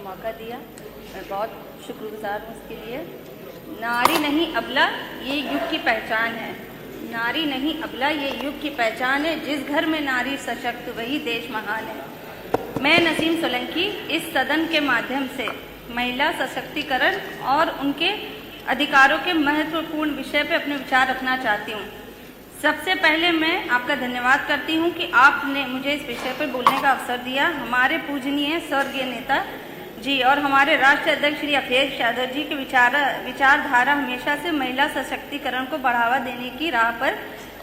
मौका दिया, मैं बहुत शुक्रगुजार हूँ उसके लिए। नारी नहीं अबला ये युग की पहचान है, नारी नहीं अबला ये युग की पहचान है, जिस घर में नारी सशक्त वही देश महान है। मैं नसीम सोलंकी इस सदन के माध्यम से महिला सशक्तिकरण और उनके अधिकारों के महत्वपूर्ण विषय पर अपने विचार रखना चाहती हूँ। सबसे पहले मैं आपका धन्यवाद करती हूँ कि आपने मुझे इस विषय पर बोलने का अवसर दिया। हमारे पूजनीय स्वर्गीय नेता जी और हमारे राष्ट्रीय अध्यक्ष श्री अखिलेश यादव जी की विचारधारा हमेशा से महिला सशक्तिकरण को बढ़ावा देने की राह पर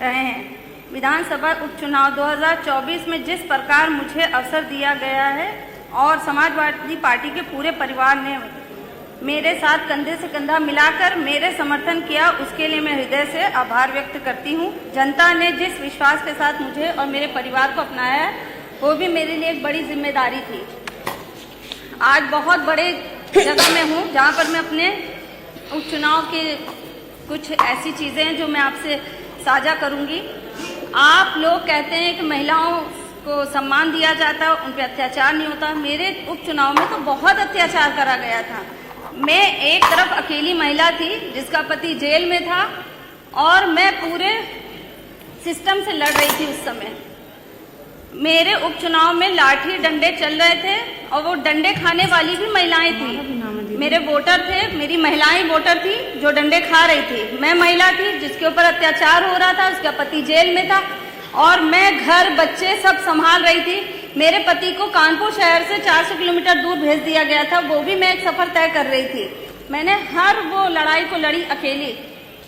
रहे हैं। विधानसभा उपचुनाव 2024 में जिस प्रकार मुझे अवसर दिया गया है और समाजवादी पार्टी के पूरे परिवार ने मेरे साथ कंधे से कंधा मिलाकर मेरे समर्थन किया, उसके लिए मैं हृदय से आभार व्यक्त करती हूँ। जनता ने जिस विश्वास के साथ मुझे और मेरे परिवार को अपनाया है, वो भी मेरे लिए एक बड़ी जिम्मेदारी थी। आज बहुत बड़े जगह में हूँ जहाँ पर मैं अपने उपचुनाव के कुछ ऐसी चीज़ें हैं जो मैं आपसे साझा करूँगी। आप लोग कहते हैं कि महिलाओं को सम्मान दिया जाता है, उन पर अत्याचार नहीं होता। मेरे उपचुनाव में तो बहुत अत्याचार करा गया था। मैं एक तरफ अकेली महिला थी जिसका पति जेल में था और मैं पूरे सिस्टम से लड़ रही थी। उस समय मेरे उपचुनाव में लाठी डंडे चल रहे थे और वो डंडे खाने वाली भी महिलाएं थी। मेरे वोटर थे, मेरी महिलाएं वोटर थी जो डंडे खा रही थी। मैं महिला थी जिसके ऊपर अत्याचार हो रहा था, उसका पति जेल में था और मैं घर बच्चे सब संभाल रही थी। मेरे पति को कानपुर शहर से 400 किलोमीटर दूर भेज दिया गया था, वो भी मैं एक सफर तय कर रही थी। मैंने हर वो लड़ाई को लड़ी अकेली।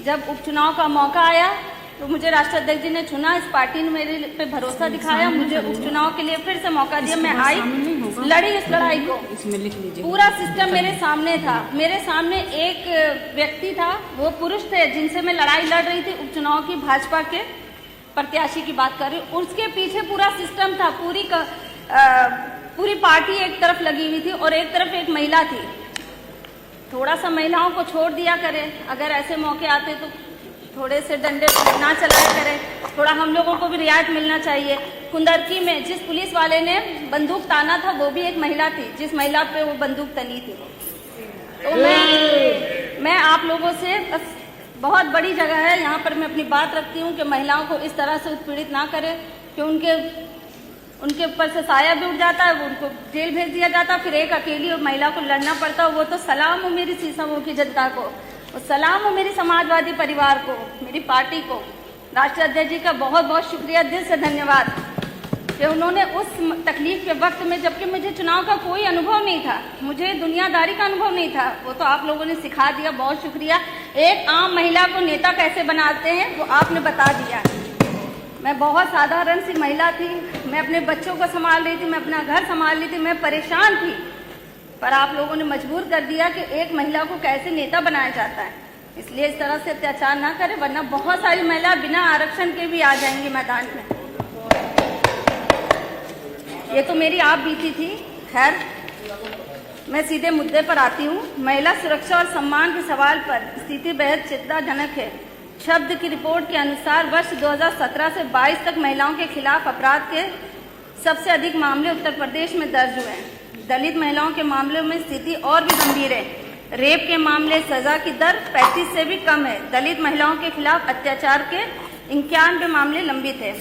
जब उपचुनाव का मौका आया तो मुझे राष्ट्रीय अध्यक्ष जी ने चुना, इस पार्टी ने मेरे पे भरोसा दिखाया, मुझे उपचुनाव के लिए फिर से मौका दिया। मैं आई, लड़ी इस लड़ाई को। पूरा सिस्टम मेरे सामने था। मेरे सामने एक व्यक्ति था, वो पुरुष थे जिनसे मैं लड़ाई लड़ रही थी उपचुनाव की, भाजपा के प्रत्याशी की बात कर रही हूँ। उसके पीछे पूरा सिस्टम था, पूरी पार्टी एक तरफ लगी हुई थी और एक तरफ एक महिला थी। थोड़ा सा महिलाओं को छोड़ दिया करे, अगर ऐसे मौके आते तो थोड़े से डंडे ना चलाया करें, थोड़ा हम लोगों को भी रियायत मिलना चाहिए। कुंदरकी में जिस पुलिस वाले ने बंदूक ताना था वो भी एक महिला थी, जिस महिला पे वो बंदूक तनी थी। तो मैं आप लोगों से बस, बहुत बड़ी जगह है, यहाँ पर मैं अपनी बात रखती हूँ कि महिलाओं को इस तरह से उत्पीड़ित ना करें कि उनके ऊपर से साया भी उठ जाता है, वो उनको जेल भेज दिया जाता है, फिर एक अकेली महिला को लड़ना पड़ता है। वो तो सलाम हो मेरी सीसामऊ की जनता को, और सलाम हो मेरी समाजवादी परिवार को, मेरी पार्टी को। राष्ट्रीय अध्यक्ष जी का बहुत बहुत शुक्रिया, दिल से धन्यवाद कि उन्होंने उस तकलीफ के वक्त में, जबकि मुझे चुनाव का कोई अनुभव नहीं था, मुझे दुनियादारी का अनुभव नहीं था, वो तो आप लोगों ने सिखा दिया। बहुत शुक्रिया। एक आम महिला को नेता कैसे बनाते हैं वो आपने बता दिया। मैं बहुत साधारण सी महिला थी, मैं अपने बच्चों को संभाल रही थी, मैं अपना घर संभाल रही थी, मैं परेशान थी, पर आप लोगों ने मजबूर कर दिया कि एक महिला को कैसे नेता बनाया जाता है। इसलिए इस तरह से अत्याचार ना करें, वरना बहुत सारी महिला बिना आरक्षण के भी आ जाएंगी मैदान में। ये तो मेरी आप बीती थी। खैर, मैं सीधे मुद्दे पर आती हूँ। महिला सुरक्षा और सम्मान के सवाल पर स्थिति बेहद चिंताजनक है। शब्द की रिपोर्ट के अनुसार वर्ष 2017 से 22 तक महिलाओं के खिलाफ अपराध के सबसे अधिक मामले उत्तर प्रदेश में दर्ज हुए हैं। दलित महिलाओं के मामलों में स्थिति और भी गंभीर है। रेप के मामले सजा की दर 35 से भी कम है। दलित महिलाओं के खिलाफ अत्याचार के 91 मामले लंबित है।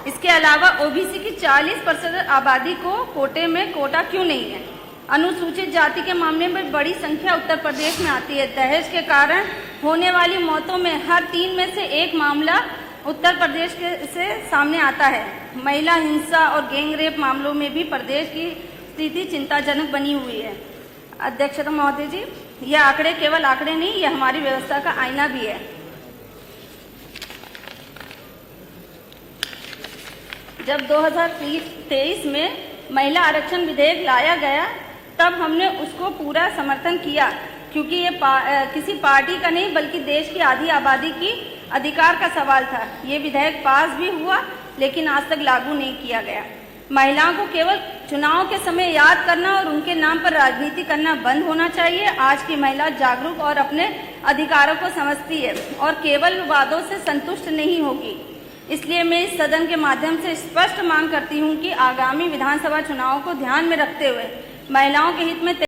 इसके अलावा ओबीसी की 40% आबादी को कोटे में कोटा क्यों नहीं है? अनुसूचित जाति के मामले में बड़ी संख्या उत्तर प्रदेश में आती है। दहेज के कारण होने वाली मौतों में हर 3 में से 1 मामला उत्तर प्रदेश से सामने आता है। महिला हिंसा और गैंगरेप मामलों में भी प्रदेश की स्थिति चिंताजनक बनी हुई है। अध्यक्ष महोदय जी, ये आंकड़े केवल आंकड़े नहीं, ये हमारी व्यवस्था का आईना भी है। जब 2023 में महिला आरक्षण विधेयक लाया गया तब हमने उसको पूरा समर्थन किया, क्योंकि ये किसी पार्टी का नहीं बल्कि देश की आधी आबादी की अधिकार का सवाल था। ये विधेयक पास भी हुआ लेकिन आज तक लागू नहीं किया गया। महिलाओं को केवल चुनाव के समय याद करना और उनके नाम पर राजनीति करना बंद होना चाहिए। आज की महिला जागरूक और अपने अधिकारों को समझती है और केवल वादों से संतुष्ट नहीं होगी। इसलिए मैं इस सदन के माध्यम से स्पष्ट मांग करती हूं कि आगामी विधानसभा चुनाव को ध्यान में रखते हुए महिलाओं के हित में